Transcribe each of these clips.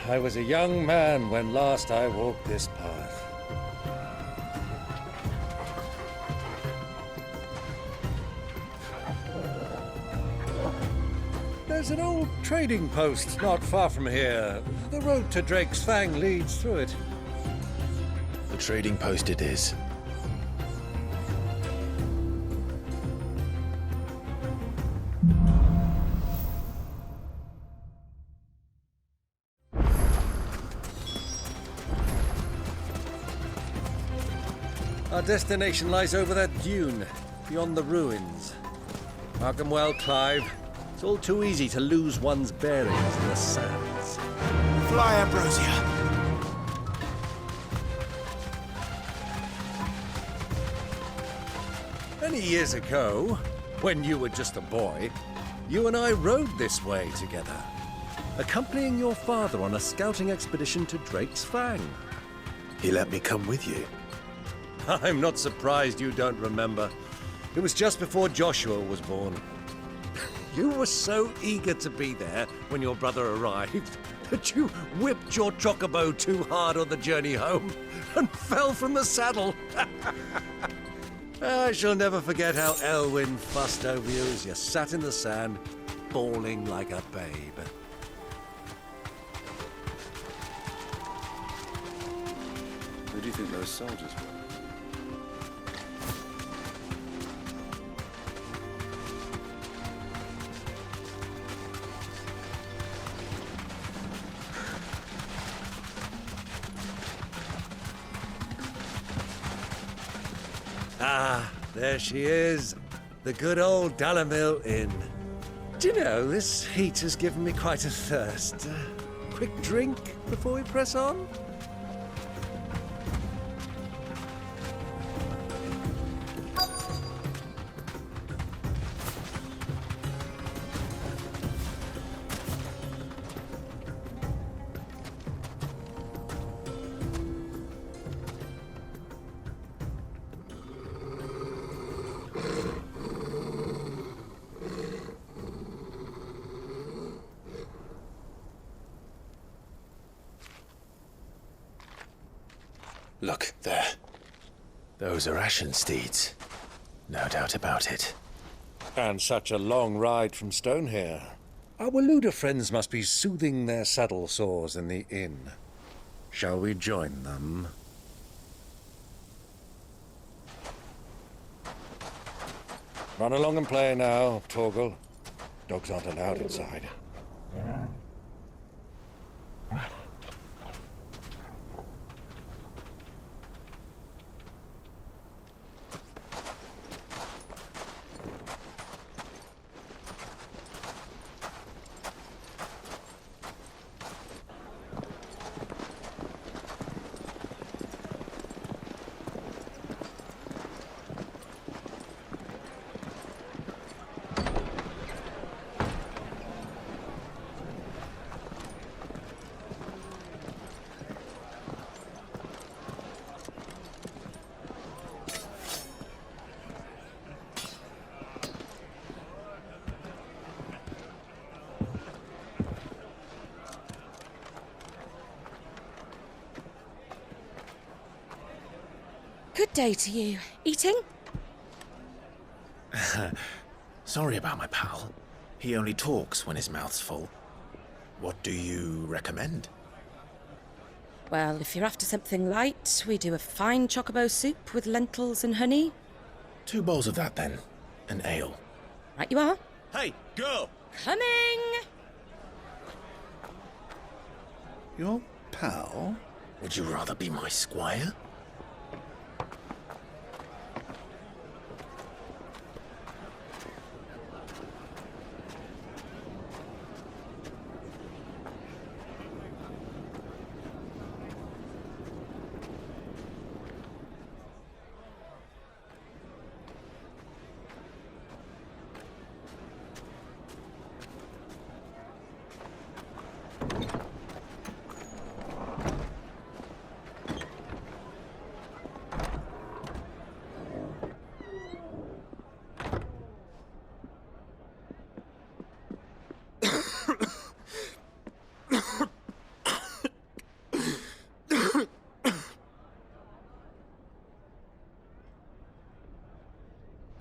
I was a young man when last I walked this path. There's an old trading post not far from here. The road to Drake's Fang leads through it. The trading post it is. Our destination lies over that dune, beyond the ruins. Mark 'em well, Clive. It's all too easy to lose one's bearings in the sands. Fly, Ambrosia! Many years ago, when you were just a boy, you and I rode this way together, accompanying your father on a scouting expedition to Drake's Fang. He let me come with you. I'm not surprised you don't remember. It was just before Joshua was born. You were so eager to be there when your brother arrived that you whipped your Chocobo too hard on the journey home and fell from the saddle. I shall never forget how Elwyn fussed over you as you sat in the sand, bawling like a babe. Who do you think those soldiers were? Ah, there she is. The good old Dalamil Inn. Do you know, this heat has given me quite a thirst. Quick drink before we press on? Look, there. Those are Ashen steeds. No doubt about it. And such a long ride from Stonehair. Our Luda friends must be soothing their saddle sores in the inn. Shall we join them? Run along and play now, Torgal. Dogs aren't allowed inside. Good day to you. Eating? Sorry about my pal. He only talks when his mouth's full. What do you recommend? Well, if you're after something light, we do a fine chocobo soup with lentils and honey. 2 bowls of that, then. An ale. Right you are. Hey, go! Coming! Your pal? Would you rather be my squire?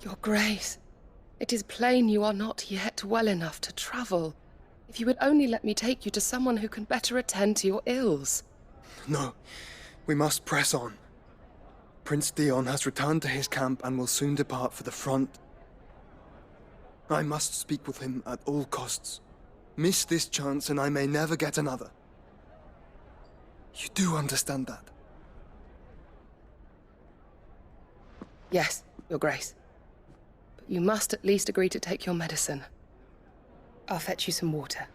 Your Grace, it is plain you are not yet well enough to travel. If you would only let me take you to someone who can better attend to your ills. No, we must press on. Prince Theon has returned to his camp and will soon depart for the front. I must speak with him at all costs. Miss this chance and I may never get another. You do understand that? Yes, Your Grace. But you must at least agree to take your medicine. I'll fetch you some water.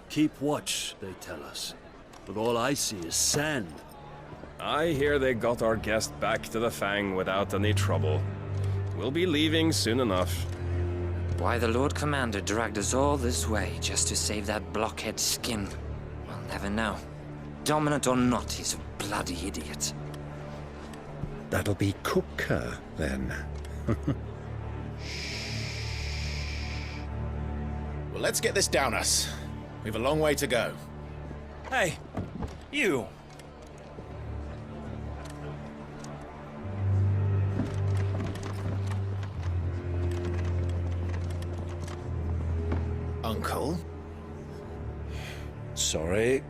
Keep watch, they tell us. But all I see is sand. I hear they got our guest back to the Fang without any trouble. We'll be leaving soon enough. Why the Lord Commander dragged us all this way just to save that blockhead skin, we'll never know. Dominant or not, he's a bloody idiot. That'll be Cooker, then. Well, let's get this down us. We've a long way to go. Hey, you! Uncle? Sorry.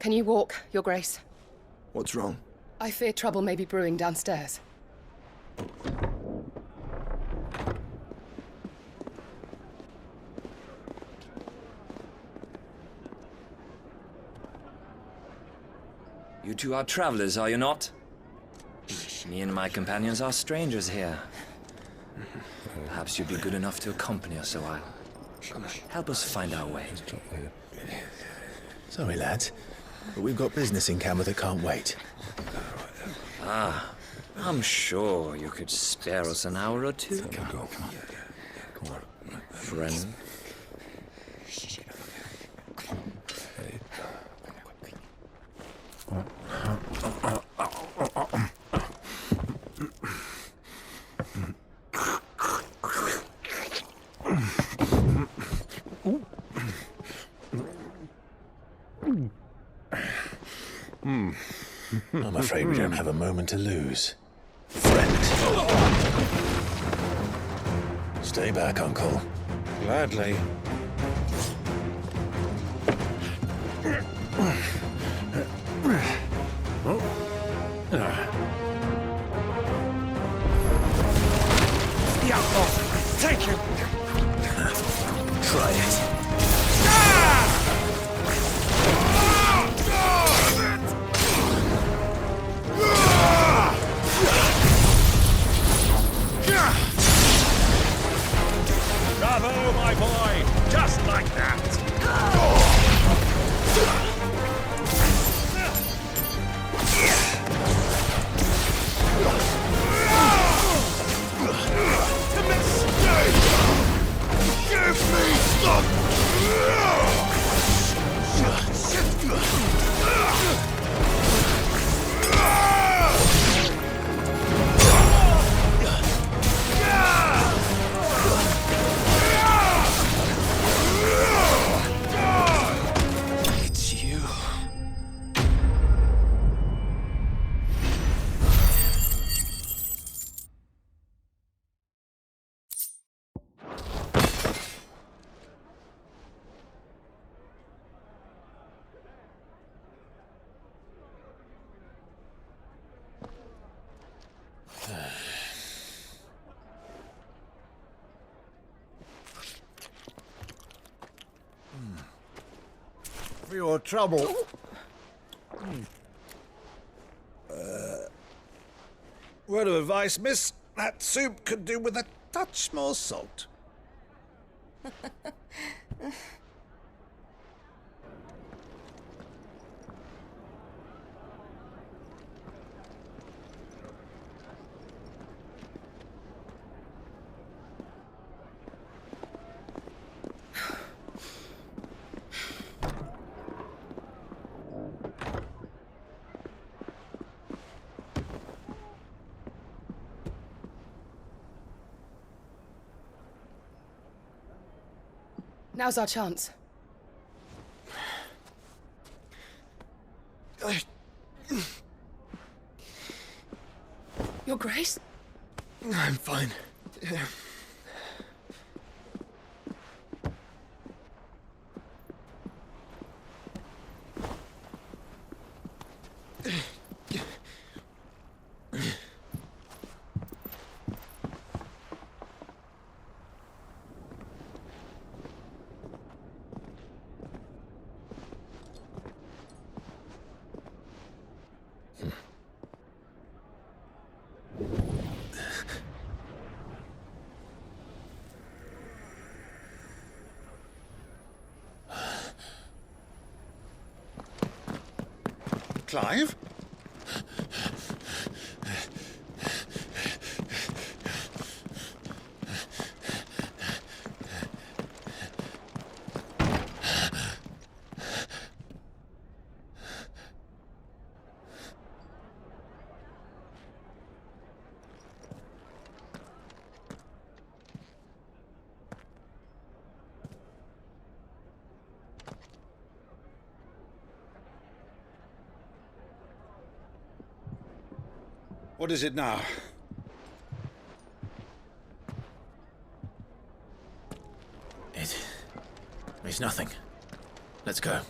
Can you walk, Your Grace? What's wrong? I fear trouble may be brewing downstairs. You two are travelers, are you not? Me and my companions are strangers here. Perhaps you'd be good enough to accompany us a while. Help us find our way. Sorry, lads, but we've got business in camera that can't wait. Ah, I'm sure you could spare us an hour or two. Come on. Friend. I'm afraid we don't have a moment to lose. Friend. Stay back, Uncle. Gladly. The outlaw! Take him! Try it. Bravo, my boy! Just like that! Give me some! For your trouble. Word of advice, miss. That soup could do with a touch more salt. Now's our chance. Your Grace? I'm fine. Clive? What is it now? It's nothing. Let's go.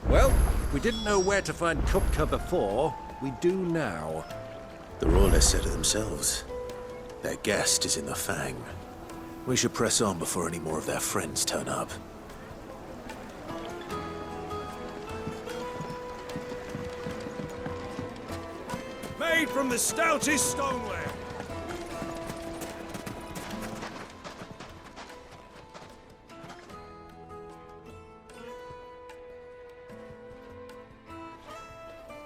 Well, we didn't know where to find Kupka before. We do now. The Royalists said it themselves. Their guest is in the Fang. We should press on before any more of their friends turn up. Made from the stoutest stoneware.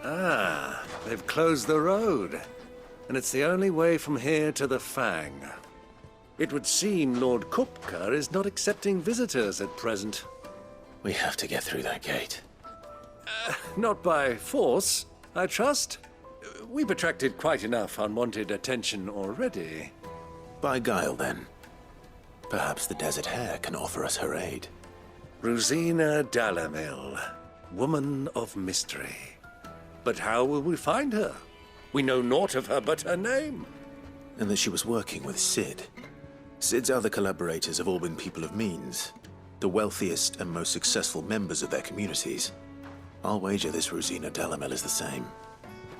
Ah, they've closed the road. And it's the only way from here to the Fang. It would seem Lord Kupka is not accepting visitors at present. We have to get through that gate. Not by force, I trust. We've attracted quite enough unwanted attention already. By guile, then. Perhaps the Desert Hare can offer us her aid. Rosina Dalamil, woman of mystery. But how will we find her? We know naught of her but her name. And that she was working with Sid. Sid's other collaborators have all been people of means, the wealthiest and most successful members of their communities. I'll wager this Rosina Dalamil is the same.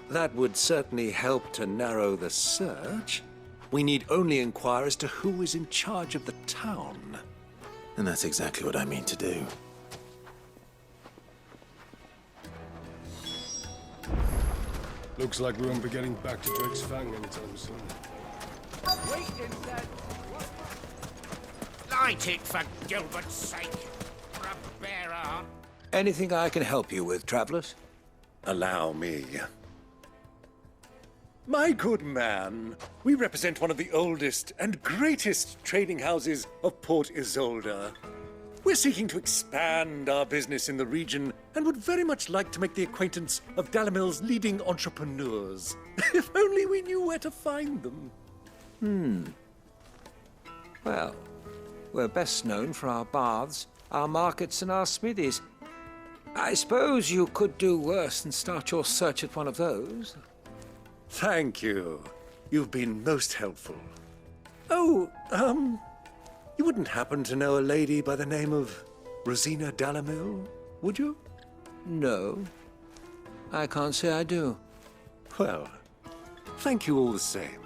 That would certainly help to narrow the search. We need only inquire as to who is in charge of the town. And that's exactly what I mean to do. Looks like we won't be getting back to Drake's Fang anytime soon. Light it for Gilbert's sake. For a bare arm. Anything I can help you with, travelers? Allow me. My good man, we represent one of the oldest and greatest trading houses of Port Isolde. We're seeking to expand our business in the region and would very much like to make the acquaintance of Dalamil's leading entrepreneurs. If only we knew where to find them. Well, we're best known for our baths, our markets, and our smithies. I suppose you could do worse than start your search at one of those. Thank you. You've been most helpful. Oh, you wouldn't happen to know a lady by the name of Rosina Dalamil, would you? No, I can't say I do. Well, thank you all the same.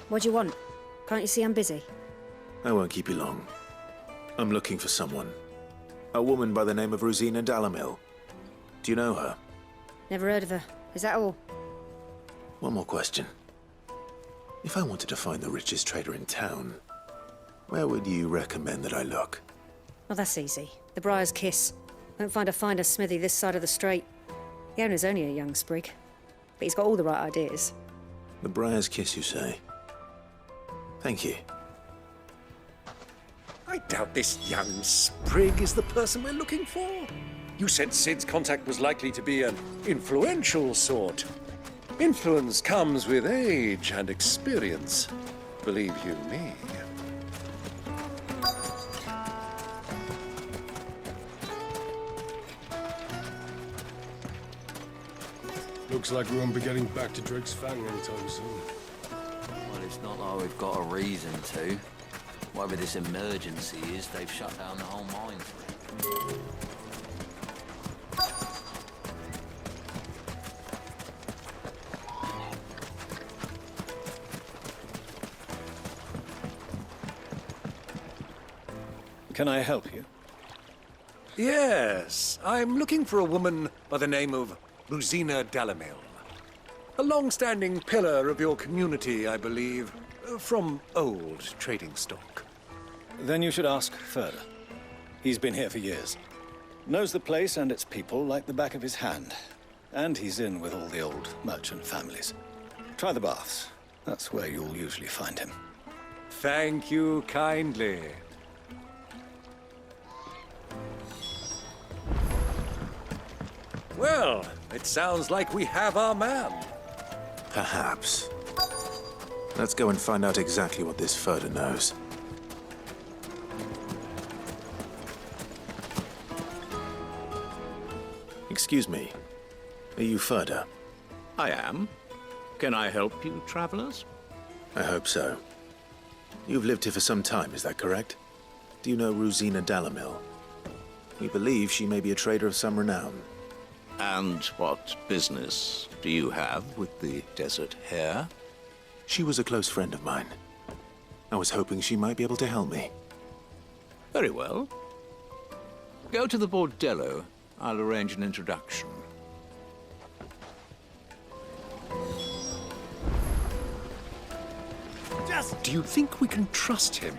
What do you want? Can't you see I'm busy? I won't keep you long. I'm looking for someone. A woman by the name of Rosina Dalamil. Do you know her? Never heard of her. Is that all? One more question. If I wanted to find the richest trader in town, where would you recommend that I look? Well, that's easy. The Briar's Kiss. Won't find a finer smithy this side of the strait. The owner's only a young sprig, but he's got all the right ideas. The Briar's Kiss, you say? Thank you. I doubt this young sprig is the person we're looking for. You said Sid's contact was likely to be an influential sort. Influence comes with age and experience, believe you me. Looks like we won't be getting back to Drake's Fang anytime soon. Well, it's not like we've got a reason to. Whatever this emergency is, they've shut down the whole mine for it. Can I help you? Yes, I'm looking for a woman by the name of Rosina Dalamil. A long-standing pillar of your community, I believe, from old trading stock. Then you should ask further. He's been here for years. Knows the place and its people like the back of his hand. And he's in with all the old merchant families. Try the baths. That's where you'll usually find him. Thank you kindly. Well, it sounds like we have our man. Perhaps. Let's go and find out exactly what this Furder knows. Excuse me. Are you Furder? I am. Can I help you, travelers? I hope so. You've lived here for some time, is that correct? Do you know Rosina Dalamil? We believe she may be a trader of some renown. And what business do you have with the desert hare? She was a close friend of mine. I was hoping she might be able to help me. Very well. Go to the bordello. I'll arrange an introduction. Do you think we can trust him?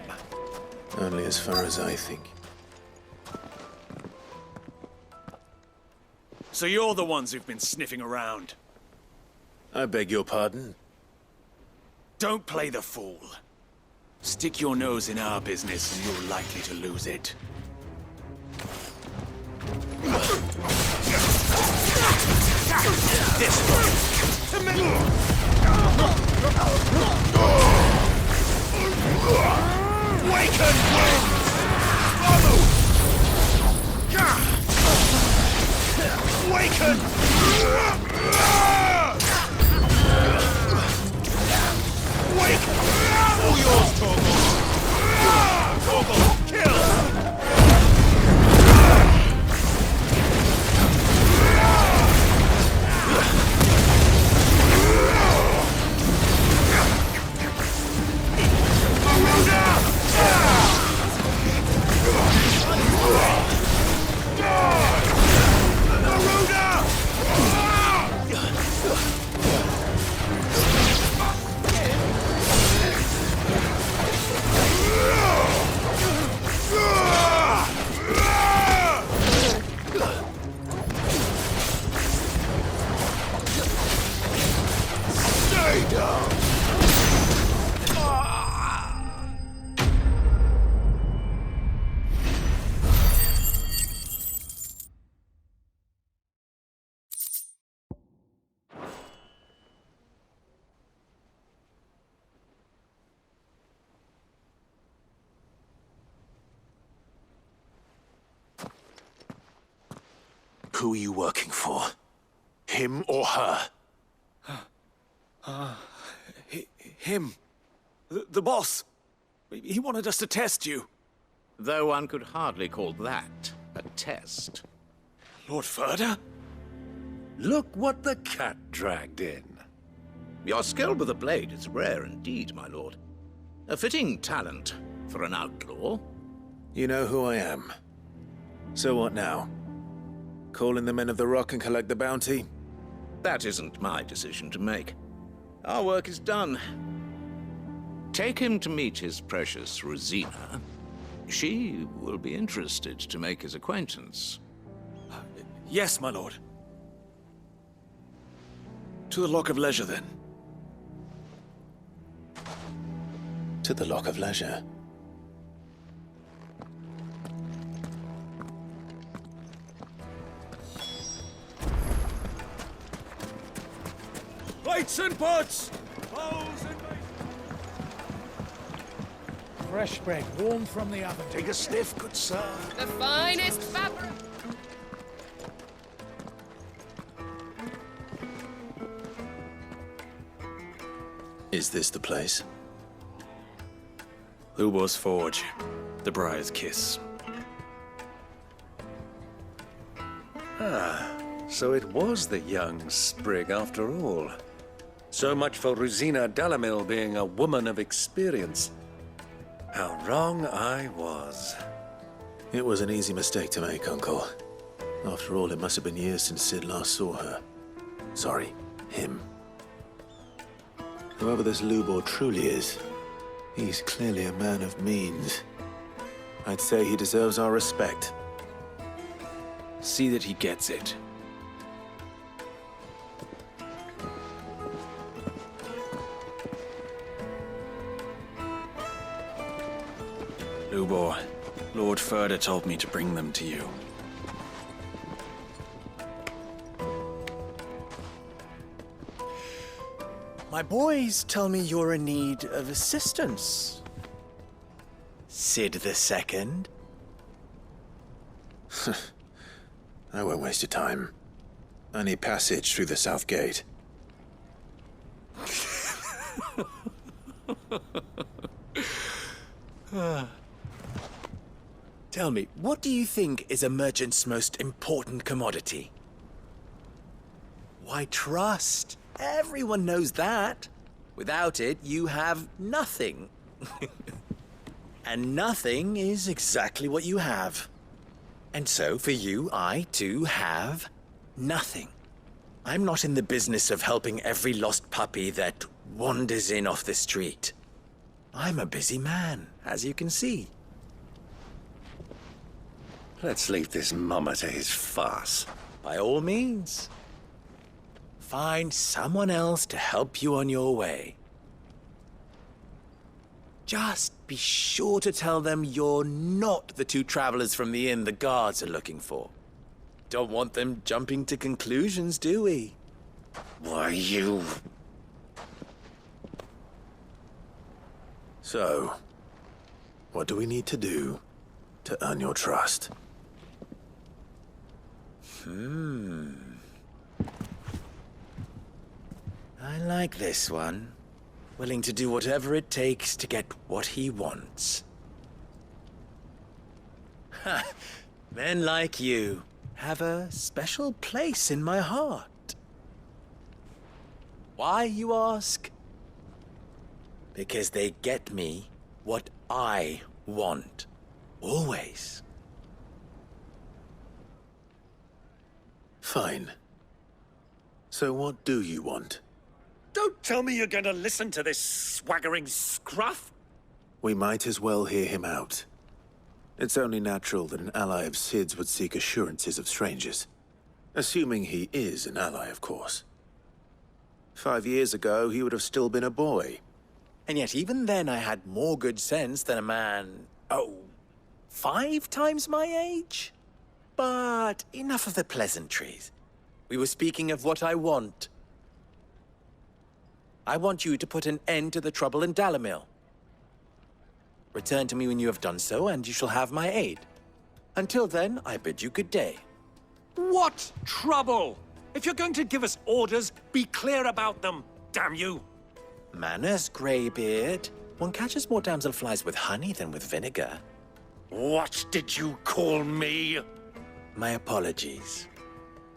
Only as far as I think. So you're the ones who've been sniffing around? I beg your pardon? Don't play the fool. Stick your nose in our business and you're likely to lose it. This way! Waken winds! Follow! Waken! Waken! All yours, Chocobos! Chocobos, kill! Who are you working for? Him or her? Him. The boss. He wanted us to test you. Though one could hardly call that a test. Lord Ferda? Look what the cat dragged in. Your skill with the blade is rare indeed, my lord. A fitting talent for an outlaw. You know who I am. So what now? Call in the Men of the Rock and collect the bounty? That isn't my decision to make. Our work is done. Take him to meet his precious Rosina. She will be interested to make his acquaintance. Yes, my lord. To the Lock of Leisure, then. To the Lock of Leisure. Plates and pots! Bowls and... Fresh bread, warm from the oven. Take a sniff, good sir. The finest fabric. Is this the place? Lubos Forge. The Briar's Kiss. Ah, so it was the young sprig after all. So much for Rosina Delamil being a woman of experience. How wrong I was. It was an easy mistake to make, Uncle. After all, it must have been years since Sid last saw her. Sorry, him. Whoever this Lubor truly is, he's clearly a man of means. I'd say he deserves our respect. See that he gets it. Lubor, Lord Ferda told me to bring them to you. My boys tell me you're in need of assistance. Sid the Second. I won't waste your time. I need passage through the south gate. Tell me, what do you think is a merchant's most important commodity? Why, trust. Everyone knows that. Without it, you have nothing. And nothing is exactly what you have. And so, for you, I, too, have nothing. I'm not in the business of helping every lost puppy that wanders in off the street. I'm a busy man, as you can see. Let's leave this mummer to his farce. By all means. Find someone else to help you on your way. Just be sure to tell them you're not the two travelers from the inn the guards are looking for. Don't want them jumping to conclusions, do we? Why, you... So, what do we need to do to earn your trust? I like this one. Willing to do whatever it takes to get what he wants. Ha! Men like you have a special place in my heart. Why, you ask? Because they get me what I want. Always. Fine. So what do you want? Don't tell me you're going to listen to this swaggering scruff. We might as well hear him out. It's only natural that an ally of Sid's would seek assurances of strangers. Assuming he is an ally, of course. 5 years ago, he would have still been a boy. And yet even then I had more good sense than a man, 5 times my age? But enough of the pleasantries. We were speaking of what I want. I want you to put an end to the trouble in Dalamil. Return to me when you have done so, and you shall have my aid. Until then, I bid you good day. What trouble? If you're going to give us orders, be clear about them, damn you! Manners, Greybeard. One catches more damselflies with honey than with vinegar. What did you call me? My apologies.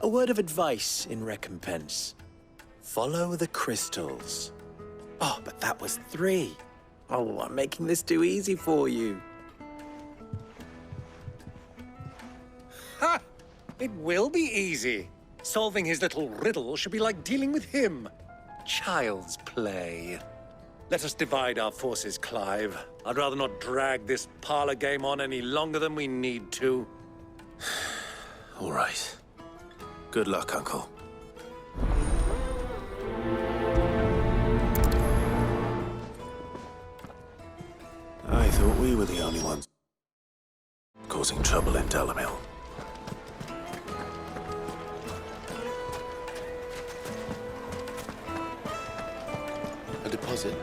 A word of advice in recompense. Follow the crystals. Oh, but that was 3. Oh, I'm making this too easy for you. Ha! It will be easy. Solving his little riddle should be like dealing with him. Child's play. Let us divide our forces, Clive. I'd rather not drag this parlor game on any longer than we need to. All right. Good luck, Uncle. I thought we were the only ones causing trouble in Dalamil. A deposit.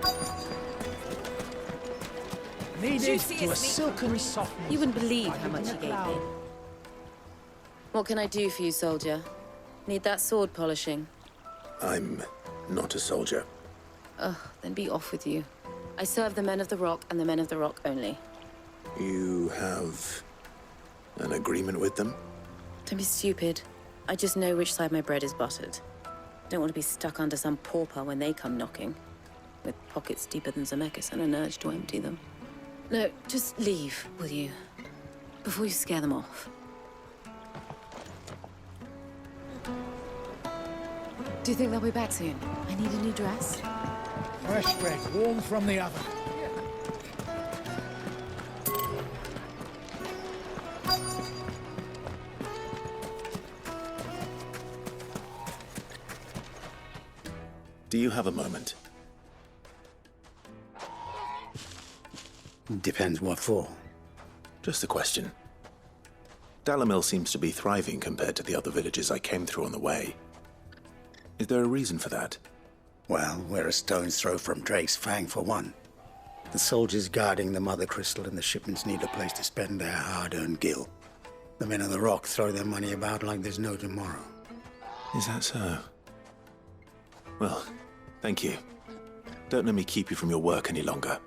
Needed to a silken softness. You wouldn't believe how much he gave me. What can I do for you, soldier? Need that sword polishing? I'm not a soldier. Ugh, then be off with you. I serve the men of the Rock and the men of the Rock only. You have an agreement with them? Don't be stupid. I just know which side my bread is buttered. Don't want to be stuck under some pauper when they come knocking. With pockets deeper than Zemeckis and an urge to empty them. No, just leave, will you? Before you scare them off. Do you think they'll be back soon? I need a new dress. Fresh bread, warm from the oven. Do you have a moment? Depends what for. Just a question. Dalamil seems to be thriving compared to the other villages I came through on the way. Is there a reason for that? Well, we're a stone's throw from Drake's Fang, for one. The soldiers guarding the Mother Crystal and the shipments need a place to spend their hard-earned gil. The men of the Rock throw their money about like there's no tomorrow. Is that so? Well, thank you. Don't let me keep you from your work any longer.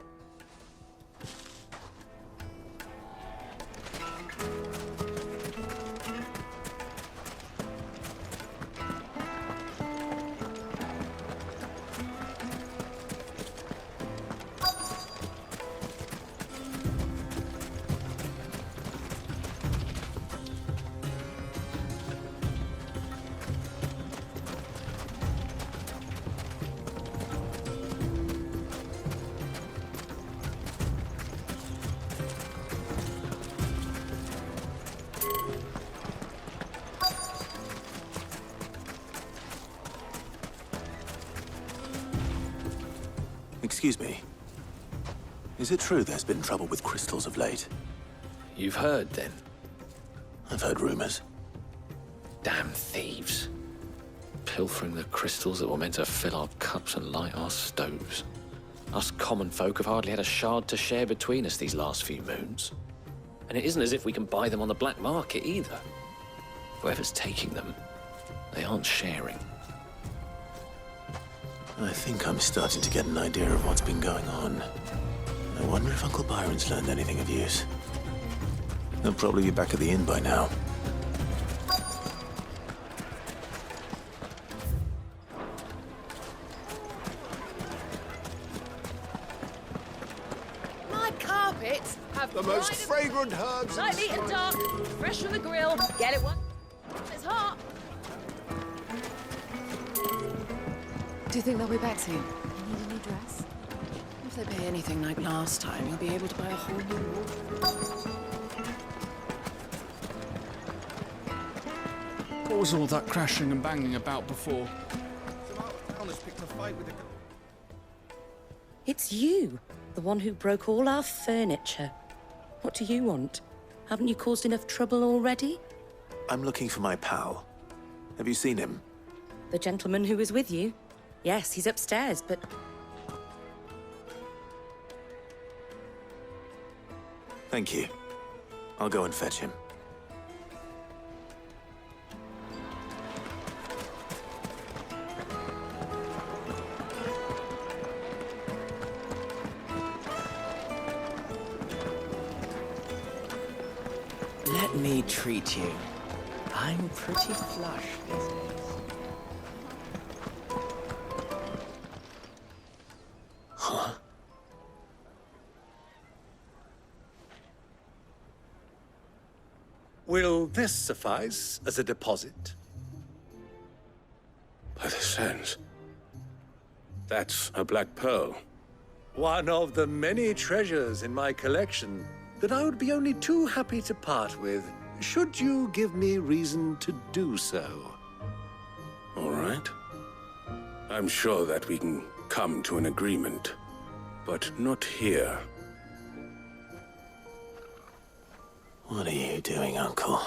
Excuse me. Is it true there's been trouble with crystals of late? You've heard, then? I've heard rumors. Damn thieves. Pilfering the crystals that were meant to fill our cups and light our stoves. Us common folk have hardly had a shard to share between us these last few moons. And it isn't as if we can buy them on the black market, either. Whoever's taking them, they aren't sharing. I think I'm starting to get an idea of what's been going on. I wonder if Uncle Byron's learned anything of use. He'll probably be back at the inn by now. My carpets have The most fragrant herbs. lightly and dark, fresh from the grill. Get it one. It's hot. Do you think they'll be back soon? I need a new dress. If they pay anything like last time, you'll be able to buy a whole new wardrobe. What was all that crashing and banging about before? town has picked a fight with the... It's you, the one who broke all our furniture. What do you want? Haven't you caused enough trouble already? I'm looking for my pal. Have you seen him? The gentleman who was with you? Yes, he's upstairs, but... Thank you. I'll go and fetch him. Let me treat you. I'm pretty flush these days. Huh? Will this suffice as a deposit? By the sands. That's a black pearl. One of the many treasures in my collection that I would be only too happy to part with, should you give me reason to do so. All right. I'm sure that we can come to an agreement, but not here. What are you doing, Uncle?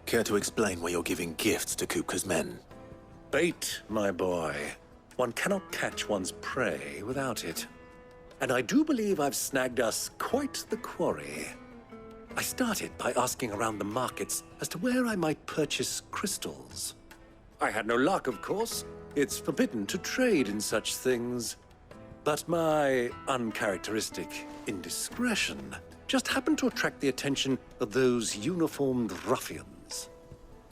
Care to explain why you're giving gifts to Kupka's men? Bait, my boy. One cannot catch one's prey without it. And I do believe I've snagged us quite the quarry. I started by asking around the markets as to where I might purchase crystals. I had no luck, of course. It's forbidden to trade in such things. But my uncharacteristic indiscretion just happened to attract the attention of those uniformed ruffians.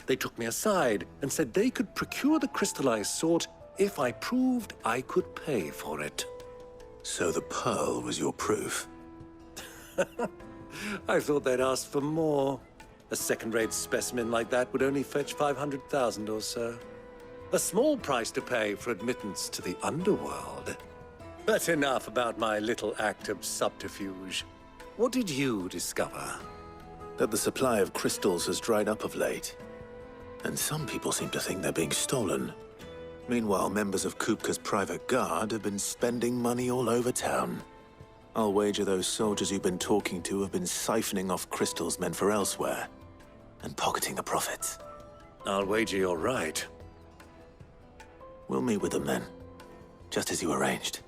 They took me aside and said they could procure the crystal I sought if I proved I could pay for it. So the pearl was your proof? I thought they'd ask for more. A second-rate specimen like that would only fetch 500,000 or so. A small price to pay for admittance to the underworld. But enough about my little act of subterfuge. What did you discover? That the supply of crystals has dried up of late. And some people seem to think they're being stolen. Meanwhile, members of Kupka's private guard have been spending money all over town. I'll wager those soldiers you've been talking to have been siphoning off crystals meant for elsewhere, and pocketing the profits. I'll wager you're right. We'll meet with them then, just as you arranged,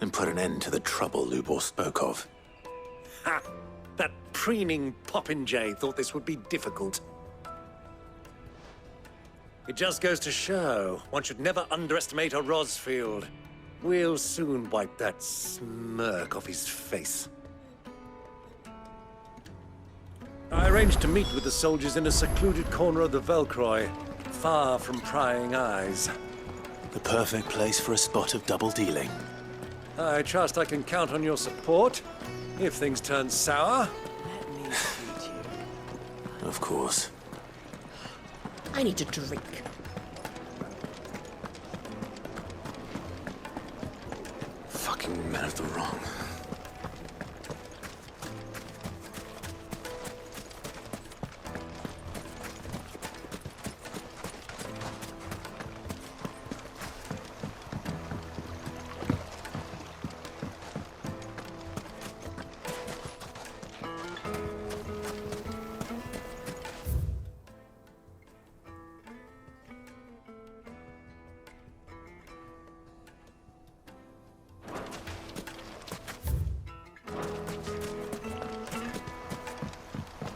and put an end to the trouble Lubor spoke of. Ha! That preening popinjay thought this would be difficult. It just goes to show, one should never underestimate a Rosfield. We'll soon wipe that smirk off his face. I arranged to meet with the soldiers in a secluded corner of the Velcroy, far from prying eyes. The perfect place for a spot of double dealing. I trust I can count on your support, if things turn sour. Let me treat you. Of course. I need a drink. Fucking men of the wrong.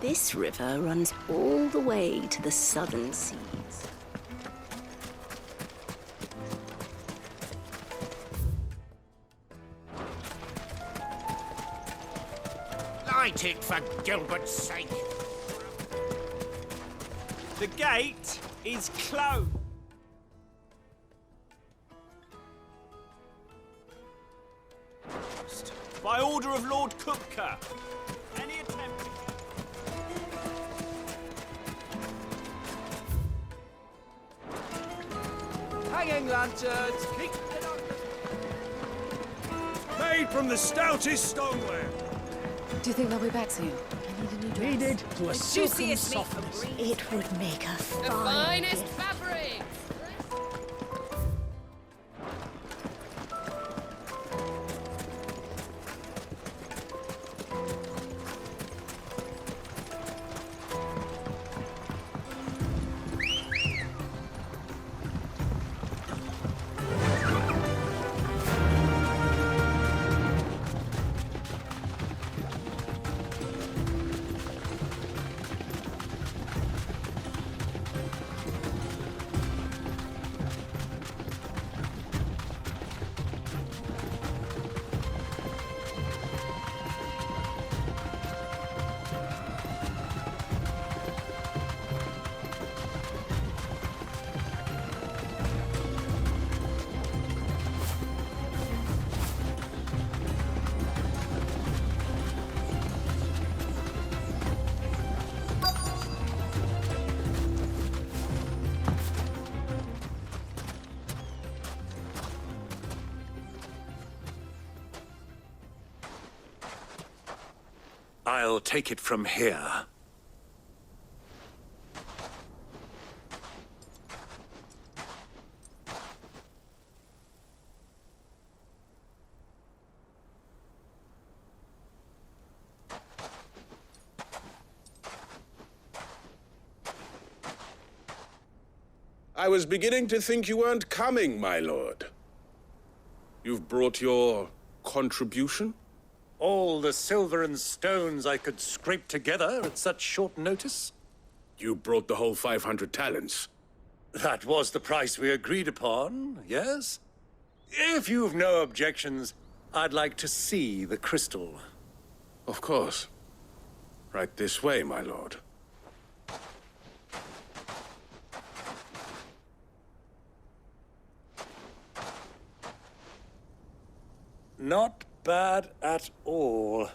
This river runs all the way to the southern seas. Light it, for Gilbert's sake! The gate is closed. By order of Lord Kupka. Any attempt... Hanging lanterns! Keep it up! Made from the stoutest stoneware. Do you think they'll be back soon? I need a new dress. Needed to a The silken juiciest meat softness. It would make a The fine finest gift. fabric! I'll take it from here. I was beginning to think you weren't coming, my lord. You've brought your contribution? All the silver and stones I could scrape together at such short notice? You brought the whole 500 talents. That was the price we agreed upon, yes? If you've no objections, I'd like to see the crystal. Of course. Right this way, my lord. Not bad at all.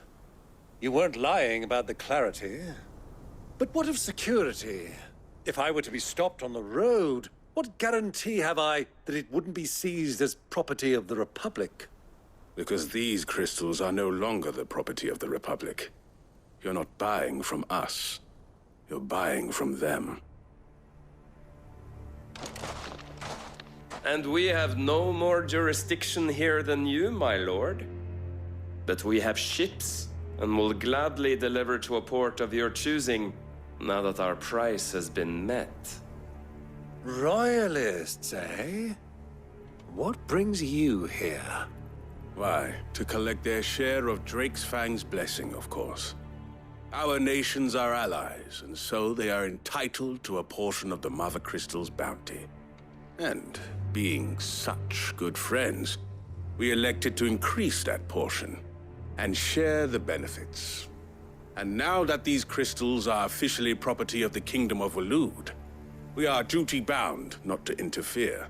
You weren't lying about the clarity. But what of security? If I were to be stopped on the road, what guarantee have I that it wouldn't be seized as property of the Republic? Because these crystals are no longer the property of the Republic. You're not buying from us. You're buying from them. And we have no more jurisdiction here than you, my lord. But we have ships, and will gladly deliver to a port of your choosing, now that our price has been met. Royalists, eh? What brings you here? Why, to collect their share of Drake's Fang's blessing, of course. Our nations are allies, and so they are entitled to a portion of the Mother Crystal's bounty. And, being such good friends, we elected to increase that portion and share the benefits. And now that these crystals are officially property of the Kingdom of Waloed, we are duty-bound not to interfere,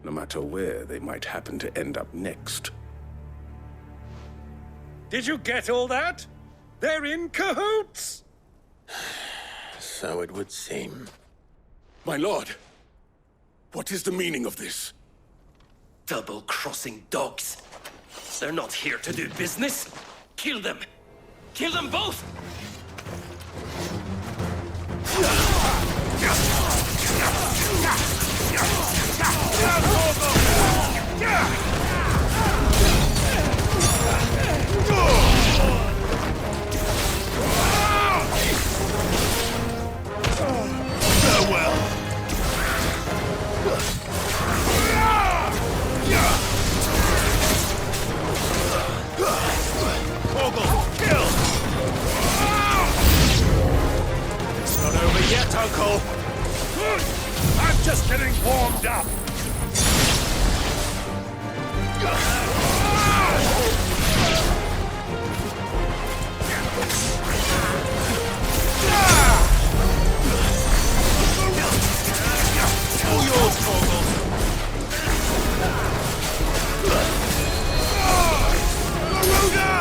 no matter where they might happen to end up next. Did you get all that? They're in cahoots! So it would seem. My lord, what is the meaning of this? Double-crossing dogs. They're not here to do business. Kill them. Kill them both! Farewell. Kill! It's not over yet, Uncle. I'm just getting warmed up. All yours, Chocobos. Garuda!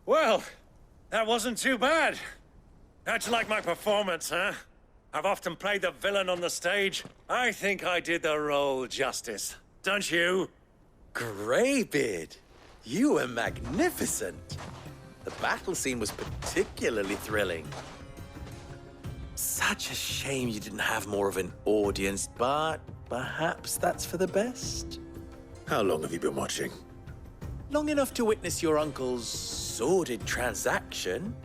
Well, that wasn't too bad. How'd you like my performance, huh? I've often played the villain on the stage. I think I did the role justice. Don't you? Greybeard, you were magnificent. The battle scene was particularly thrilling. Such a shame you didn't have more of an audience, but perhaps that's for the best. How long have you been watching? Long enough to witness your uncle's sordid transaction.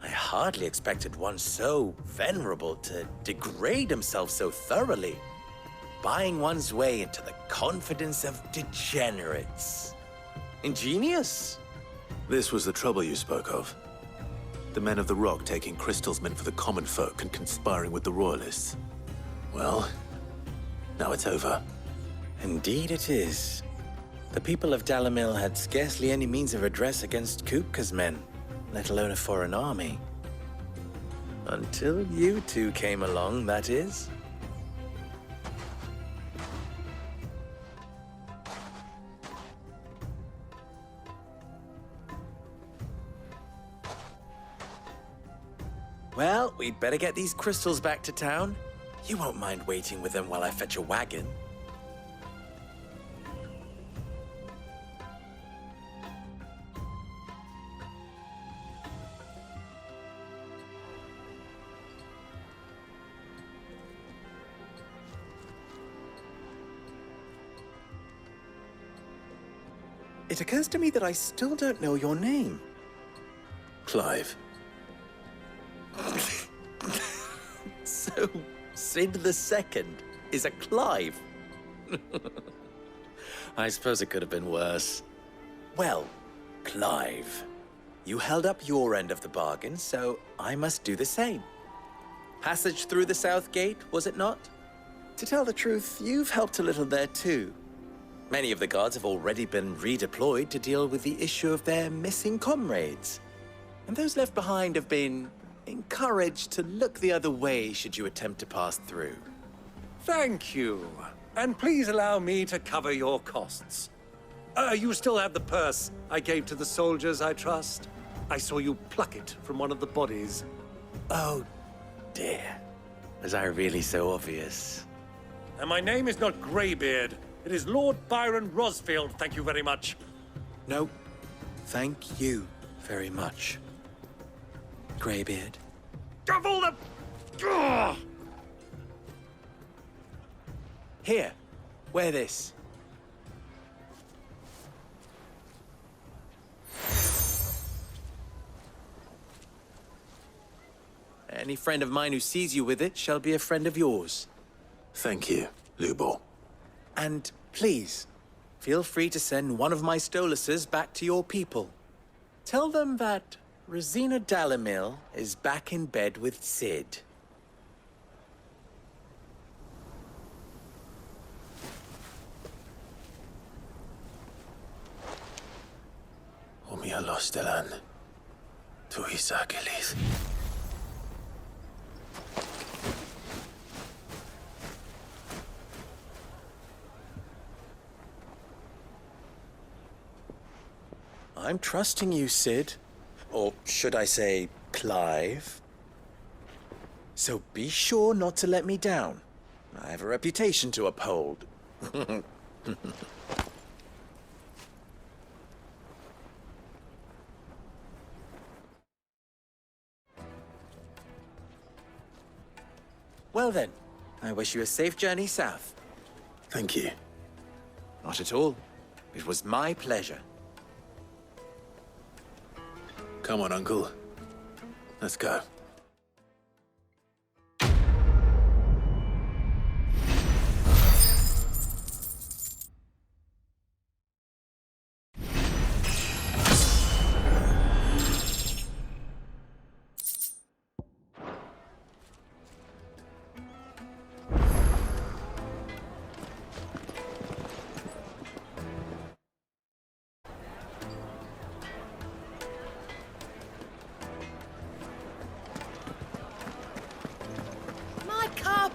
I hardly expected one so venerable to degrade himself so thoroughly, buying one's way into the confidence of degenerates. Ingenious. This was the trouble you spoke of. The men of the Rock taking Crystal's men for the common folk and conspiring with the Royalists. Well, now it's over. Indeed it is. The people of Dalamil had scarcely any means of redress against Kupka's men, let alone a foreign army. Until you two came along, that is. Well, we'd better get these crystals back to town. You won't mind waiting with them while I fetch a wagon. It occurs to me that I still don't know your name. Clive. So, Sid the Second is a Clive? I suppose it could have been worse. Well, Clive, you held up your end of the bargain, so I must do the same. Passage through the South Gate, was it not? To tell the truth, you've helped a little there too. Many of the guards have already been redeployed to deal with the issue of their missing comrades. And those left behind have been encouraged to look the other way should you attempt to pass through. Thank you. And please allow me to cover your costs. You still have the purse I gave to the soldiers, I trust? I saw you pluck it from one of the bodies. Oh, dear. Was I really so obvious? And my name is not Greybeard. It is Lord Byron Rosfield, thank you very much. No, thank you very much, Greybeard. Of all the... Ugh! Here, wear this. Any friend of mine who sees you with it shall be a friend of yours. Thank you, Lubor. And please, feel free to send one of my Stoluses back to your people. Tell them that Rosina Dalamil is back in bed with Sid. Omia Lostelan. Tuisa Kelis. I'm trusting you, Sid. Or should I say, Clive? So be sure not to let me down. I have a reputation to uphold. Well then, I wish you a safe journey south. Thank you. Not at all. It was my pleasure. Come on, Uncle. Let's go.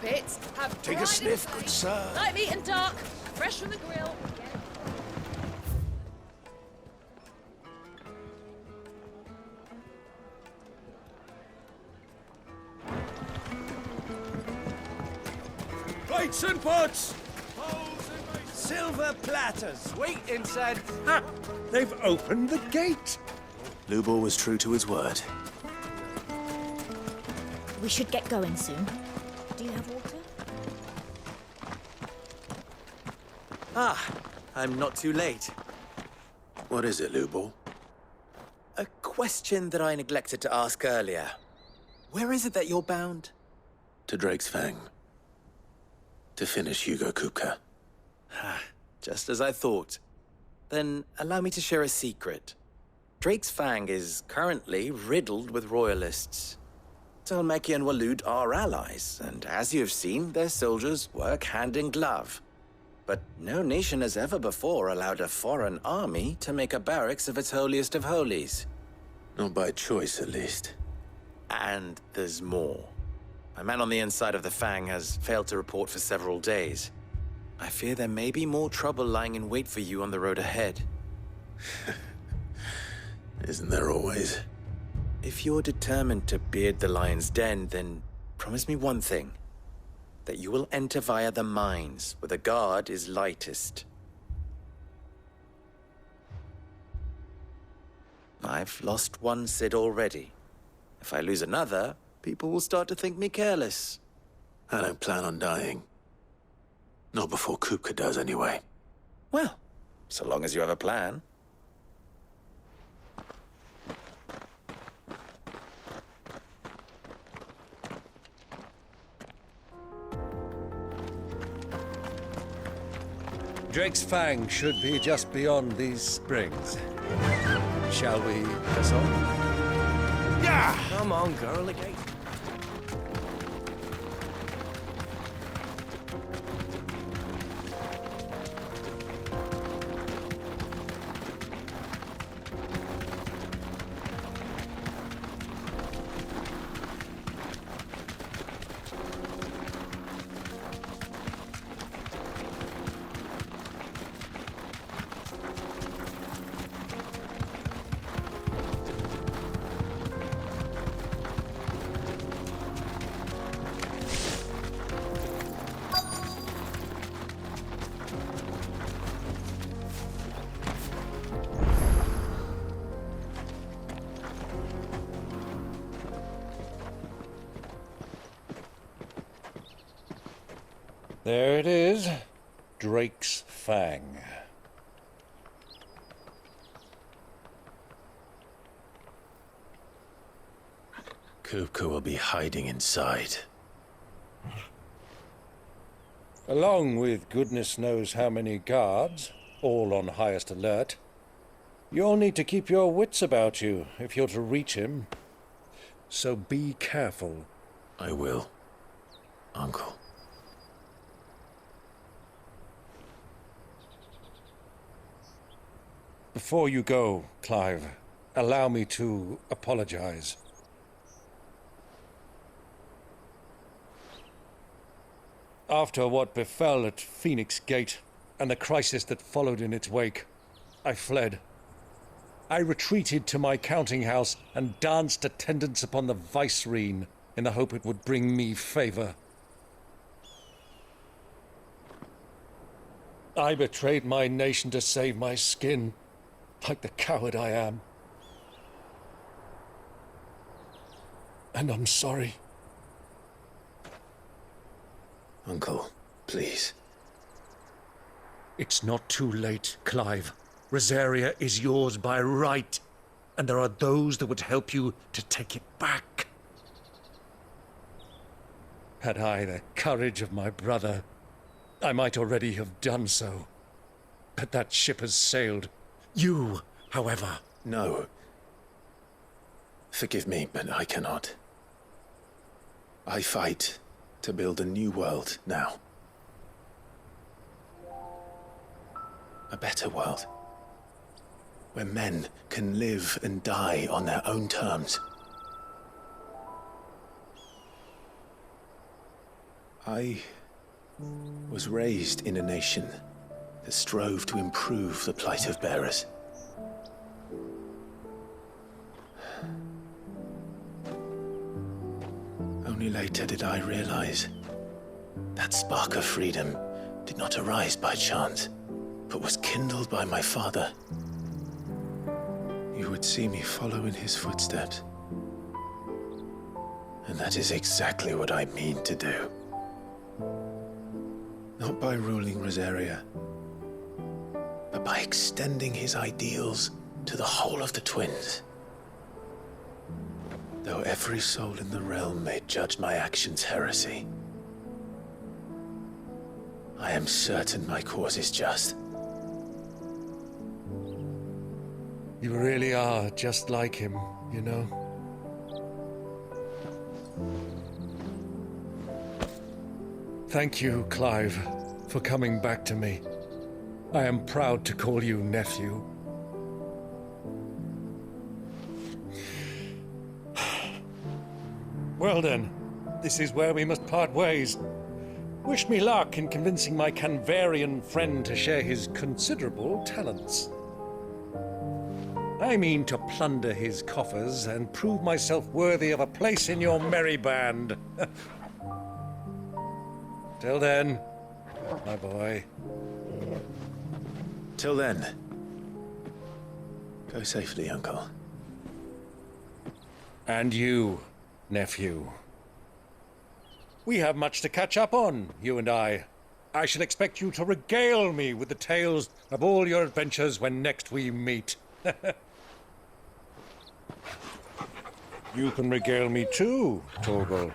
bits. Have Take a pride in sniff, the good place. sir. Light meat and dark, fresh from the grill. Plates and pots! Silver platters! Wait inside. Ha! They've opened the gate! Lubor was true to his word. We should get going soon. Do you have water? Ah, I'm not too late. What is it, Lubor? A question that I neglected to ask earlier. Where is it that you're bound? To Drake's Fang. To finish Hugo Kupka. Just as I thought. Then allow me to share a secret. Drake's Fang is currently riddled with royalists. Talmeki and Walud are allies, and as you have seen, their soldiers work hand in glove. But no nation has ever before allowed a foreign army to make a barracks of its holiest of holies. Not by choice, at least. And there's more. A man on the inside of the Fang has failed to report for several days. I fear there may be more trouble lying in wait for you on the road ahead. Isn't there always? If you're determined to beard the lion's den, then promise me one thing. That you will enter via the mines, where the guard is lightest. I've lost one Cid already. If I lose another, people will start to think me careless. I don't plan on dying. Not before Kupka does, anyway. Well, so long as you have a plan. Drake's Fang should be just beyond these springs. Shall we press on? Yeah! Come on, girl, again. There it is. Drake's Fang. Kupka will be hiding inside. Along with goodness knows how many guards, all on highest alert. You'll need to keep your wits about you if you're to reach him. So be careful. I will, Uncle. Before you go, Clive, allow me to apologize. After what befell at Phoenix Gate and the crisis that followed in its wake, I fled. I retreated to my counting house and danced attendance upon the vicereine in the hope it would bring me favor. I betrayed my nation to save my skin, like the coward I am. And I'm sorry. Uncle, please. It's not too late, Clive. Rosaria is yours by right, and there are those that would help you to take it back. Had I the courage of my brother, I might already have done so. But that ship has sailed. You, however... No. Forgive me, but I cannot. I fight to build a new world now. A better world. Where men can live and die on their own terms. I was raised in a nation that strove to improve the plight of bearers. Only later did I realize that spark of freedom did not arise by chance, but was kindled by my father. You would see me follow in his footsteps. And that is exactly what I mean to do. Not by ruling Rosaria, but by extending his ideals to the whole of the twins. Though every soul in the realm may judge my actions heresy, I am certain my cause is just. You really are just like him, you know? Thank you, Clive, for coming back to me. I am proud to call you nephew. Well then, this is where we must part ways. Wish me luck in convincing my Canvarian friend to share his considerable talents. I mean to plunder his coffers and prove myself worthy of a place in your merry band. Till then, my boy. Till then, go safely, Uncle. And you, nephew. We have much to catch up on, you and I. I shall expect you to regale me with the tales of all your adventures when next we meet. You can regale me too, Torgal.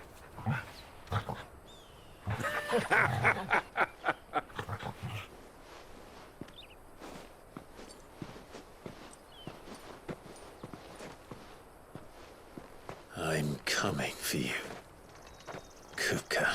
I'm coming for you, Kupka.